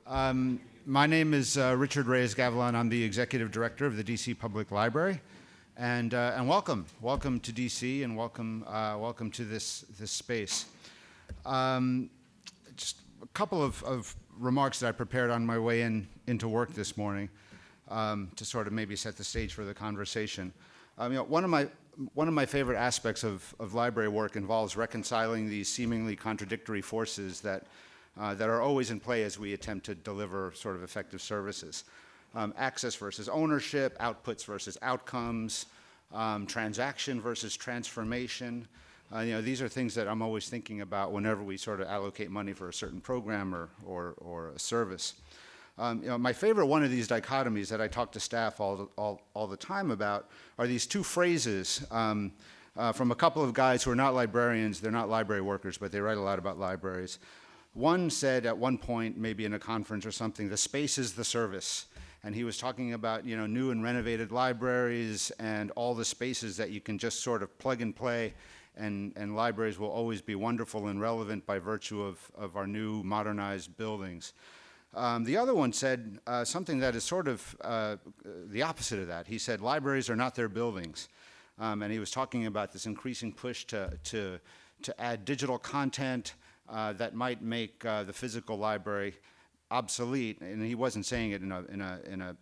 My name is Richard Reyes-Gavilan. I'm the executive director of the DC Public Library, and welcome to DC, and welcome to this space. Just a couple of remarks that I prepared on my way into work this morning to sort of maybe set the stage for the conversation. One of my favorite aspects of library work involves reconciling these seemingly contradictory forces that are always in play as we attempt to deliver sort of effective services. Access versus ownership, outputs versus outcomes, transaction versus transformation. These are things that I'm always thinking about whenever we sort of allocate money for a certain program or a service. My favorite one of these dichotomies that I talk to staff all the time about are these two phrases from a couple of guys who are not librarians. They're not library workers, but they write a lot about libraries. One said at one point, maybe in a conference or something, the space is the service. And he was talking about new and renovated libraries and all the spaces that you can just sort of plug and play, and libraries will always be wonderful and relevant by virtue of our new modernized buildings. The other one said something that is sort of the opposite of that. He said libraries are not their buildings. And he was talking about this increasing push to add digital content that might make the physical library obsolete. And he wasn't saying it in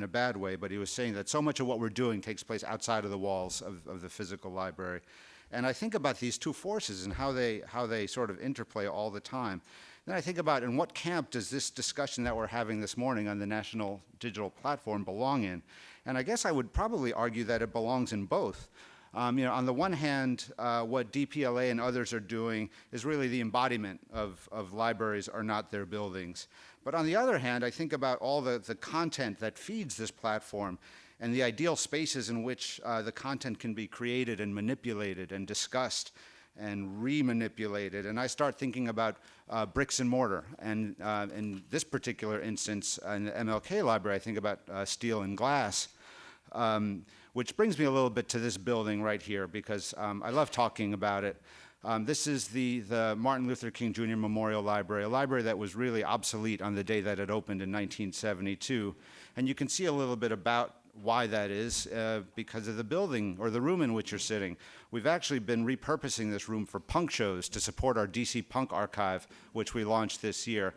a bad way, but he was saying that so much of what we're doing takes place outside of the walls of the physical library. And I think about these two forces and how they sort of interplay all the time. Then I think about in what camp does this discussion that we're having this morning on the National Digital Platform belong in? And I guess I would probably argue that it belongs in both. On the one hand, what DPLA and others are doing is really the embodiment of libraries are not their buildings. But on the other hand, I think about all the content that feeds this platform and the ideal spaces in which the content can be created and manipulated and discussed and re-manipulated. And I start thinking about bricks and mortar. And in this particular instance, in the MLK library, I think about steel and glass. Which brings me a little bit to this building right here, because I love talking about it. This is the Martin Luther King Jr. Memorial Library, a library that was really obsolete on the day that it opened in 1972. And you can see a little bit about why that is because of the building or the room in which you're sitting. We've actually been repurposing this room for punk shows to support our DC Punk Archive, which we launched this year.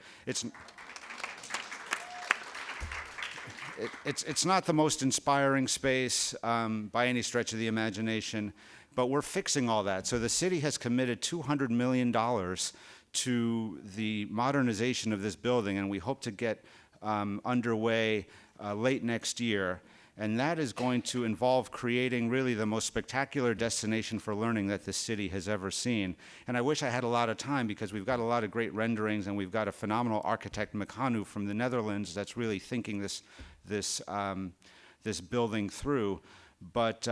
It's not the most inspiring space by any stretch of the imagination, but we're fixing all that. So the city has committed $200 million to the modernization of this building, and we hope to get underway late next year. And that is going to involve creating really the most spectacular destination for learning that this city has ever seen. And I wish I had a lot of time, because we've got a lot of great renderings, and we've got a phenomenal architect, Mekhanu, from the Netherlands, that's really thinking this building through. But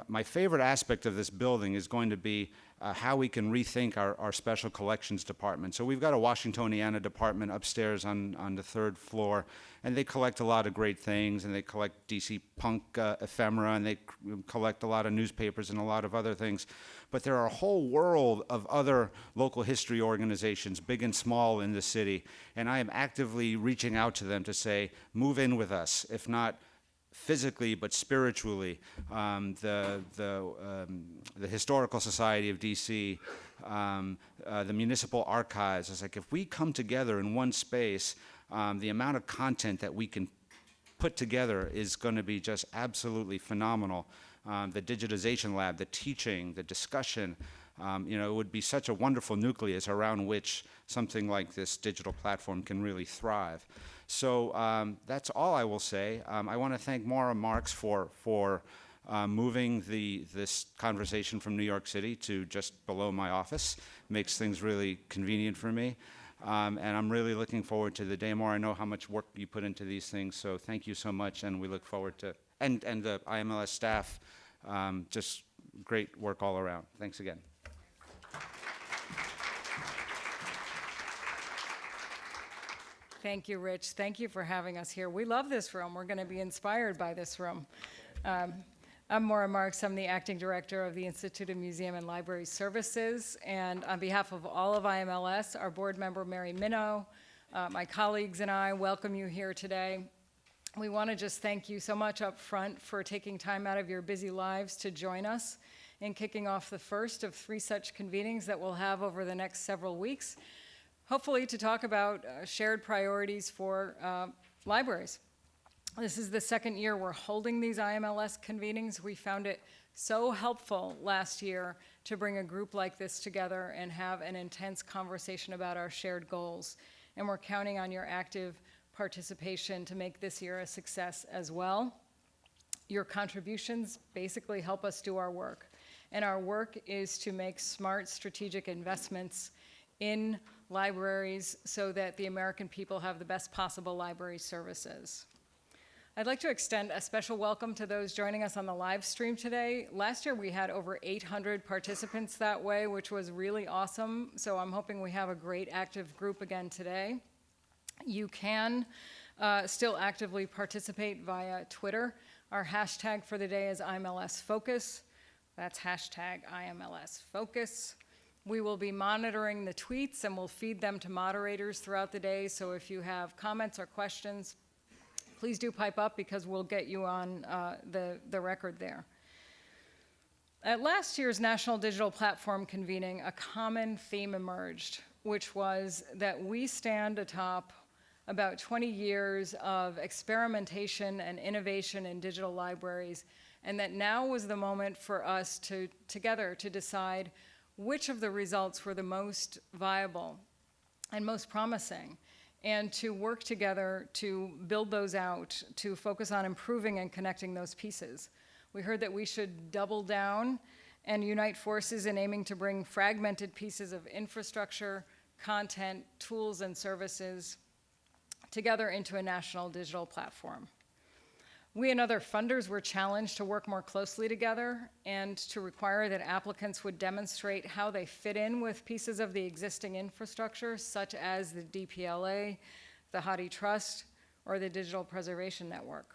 my favorite aspect of this building is going to be how we can rethink our special collections department. So we've got a Washingtoniana department upstairs on the third floor, and they collect a lot of great things, and they collect DC punk ephemera, and they collect a lot of newspapers and a lot of other things. But there are a whole world of other local history organizations, big and small, in the city, and I am actively reaching out to them to say, move in with us, if not physically but spiritually. The Historical Society of DC, the Municipal Archives. It's like, if we come together in one space, the amount of content that we can put together is going to be just absolutely phenomenal. The digitization lab, the teaching, the discussion, it would be such a wonderful nucleus around which something like this digital platform can really thrive. So that's all I will say. I want to thank Maura and Marx for moving this conversation from New York City to just below my office. Makes things really convenient for me. And I'm really looking forward to the day. Maura, I know how much work you put into these things, so thank you so much, and we look forward to, and the IMLS staff, just great work all around. Thanks again. Thank you, Rich. Thank you for having us here. We love this room. We're going to be inspired by this room. I'm Maura Marx. I'm the acting director of the Institute of Museum and Library Services. And on behalf of all of IMLS, our board member, Mary Minow, My colleagues and I welcome you here today. We want to just thank you so much up front for taking time out of your busy lives to join us in kicking off the first of 3 such convenings that we'll have over the next several weeks, hopefully to talk about shared priorities for libraries. This is the second year we're holding these IMLS convenings. We found it so helpful last year to bring a group like this together and have an intense conversation about our shared goals. And we're counting on your active participation to make this year a success as well. Your contributions basically help us do our work. And our work is to make smart strategic investments in libraries so that the American people have the best possible library services. I'd like to extend a special welcome to those joining us on the live stream today. Last year we had over 800 participants that way, which was really awesome. So I'm hoping we have a great active group again today. You can still actively participate via Twitter. Our hashtag for the day is IMLS Focus. That's hashtag IMLS Focus. We will be monitoring the tweets and we'll feed them to moderators throughout the day. So if you have comments or questions, please do pipe up because we'll get you on the record there. At last year's National Digital Platform convening, a common theme emerged, which was that we stand atop about 20 years of experimentation and innovation in digital libraries, and that now was the moment for us to together to decide which of the results were the most viable and most promising, and to work together to build those out, to focus on improving and connecting those pieces. We heard that we should double down and unite forces in aiming to bring fragmented pieces of infrastructure, content, tools, and services together into a national digital platform. We and other funders were challenged to work more closely together and to require that applicants would demonstrate how they fit in with pieces of the existing infrastructure, such as the DPLA, the HathiTrust, or the Digital Preservation Network.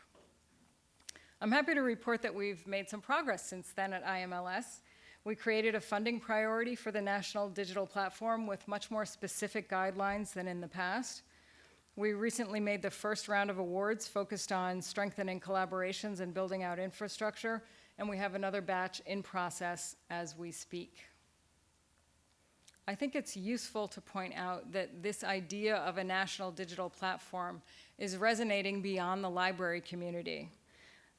I'm happy to report that we've made some progress since then at IMLS. We created a funding priority for the National Digital Platform with much more specific guidelines than in the past. We recently made the first round of awards focused on strengthening collaborations and building out infrastructure, and we have another batch in process as we speak. I think it's useful to point out that this idea of a national digital platform is resonating beyond the library community.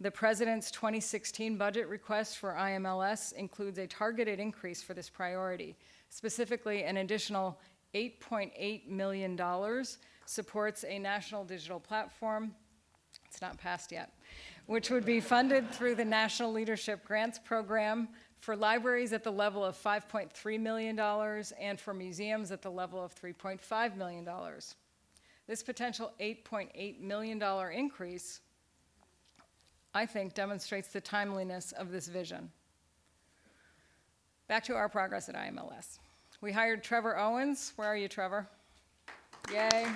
The President's 2016 budget request for IMLS includes a targeted increase for this priority. Specifically, an additional $8.8 million supports a national digital platform, it's not passed yet, which would be funded through the National Leadership Grants Program for libraries at the level of $5.3 million and for museums at the level of $3.5 million. This potential $8.8 million increase, I think, demonstrates the timeliness of this vision. Back to our progress at IMLS. We hired Trevor Owens. Where are you, Trevor? Yay.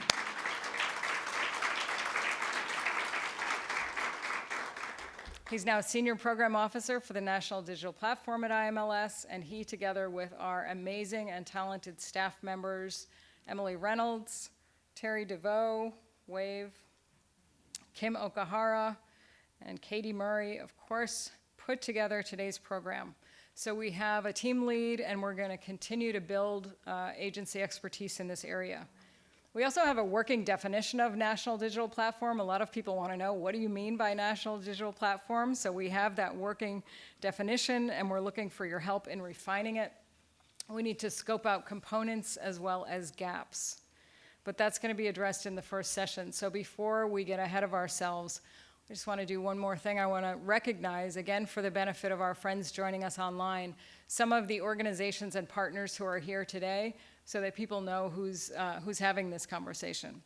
He's now Senior Program Officer for the National Digital Platform at IMLS, and he, together with our amazing and talented staff members, Emily Reynolds, Terry DeVoe, wave, Kim Okahara, and Katie Murray, of course, put together today's program. So we have a team lead, and we're going to continue to build agency expertise in this area. We also have a working definition of National Digital Platform. A lot of people want to know, what do you mean by National Digital Platform? So we have that working definition, and we're looking for your help in refining it. We need to scope out components as well as gaps. But that's going to be addressed in the first session. So before we get ahead of ourselves, I just want to do one more thing. I want to recognize, again, for the benefit of our friends joining us online, some of the organizations and partners who are here today so that people know who's having this conversation.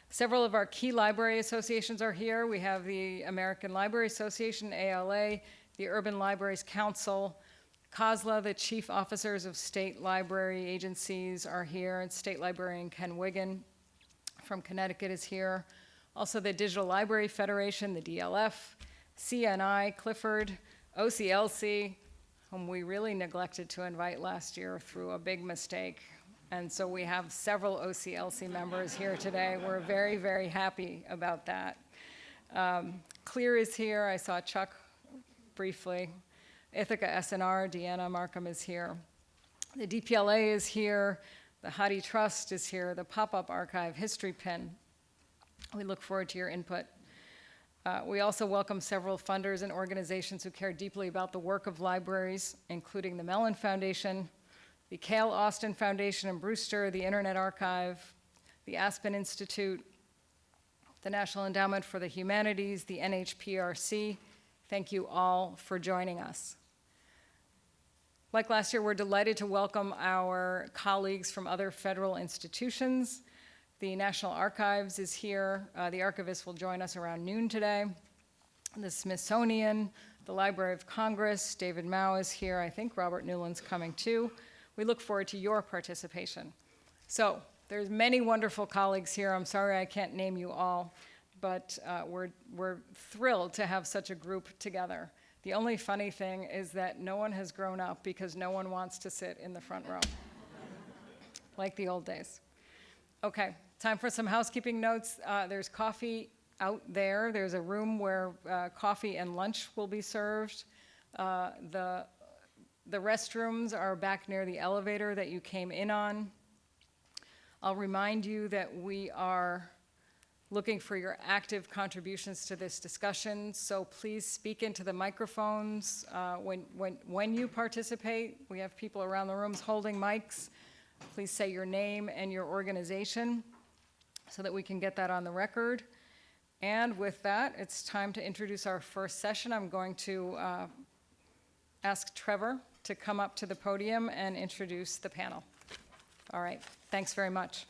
Several of our key library associations are here. We have the American Library Association, ALA, the Urban Libraries Council, COSLA, the chief officers of state library agencies are here, and State Librarian Ken Wiggin from Connecticut is here. Also the Digital Library Federation, the DLF, CNI, Clifford, OCLC, whom we really neglected to invite last year through a big mistake, And so we have several OCLC members here today. We're very, very happy about that. Clear is here. I saw Chuck briefly. Ithaca SNR, Deanna Markham is here. The DPLA is here. The Hadi Trust is here. The Pop-Up Archive, History Pin. We look forward to your input. We also welcome several funders and organizations who care deeply about the work of libraries, including the Mellon Foundation, the Cale Austin Foundation in Brewster, the Internet Archive, the Aspen Institute, the National Endowment for the Humanities, the NHPRC. Thank you all for joining us. Like last year, we're delighted to welcome our colleagues from other federal institutions. The National Archives is here. The archivist will join us around noon today. The Smithsonian, the Library of Congress, David Mao is here. I think Robert Newland's coming too. We look forward to your participation. So there's many wonderful colleagues here. I'm sorry I can't name you all, but we're thrilled to have such a group together. The only funny thing is that no one has grown up because no one wants to sit in the front row, like the old days. Okay, time for some housekeeping notes. There's coffee out there. There's a room where coffee and lunch will be served. The restrooms are back near the elevator that you came in on. I'll remind you that we are looking for your active contributions to this discussion, so please speak into the microphones when you participate. We have people around the rooms holding mics. Please say your name and your organization so that we can get that on the record. And with that, it's time to introduce our first session. I'm going to ask Trevor to come up to the podium and introduce the panel. All right, thanks very much.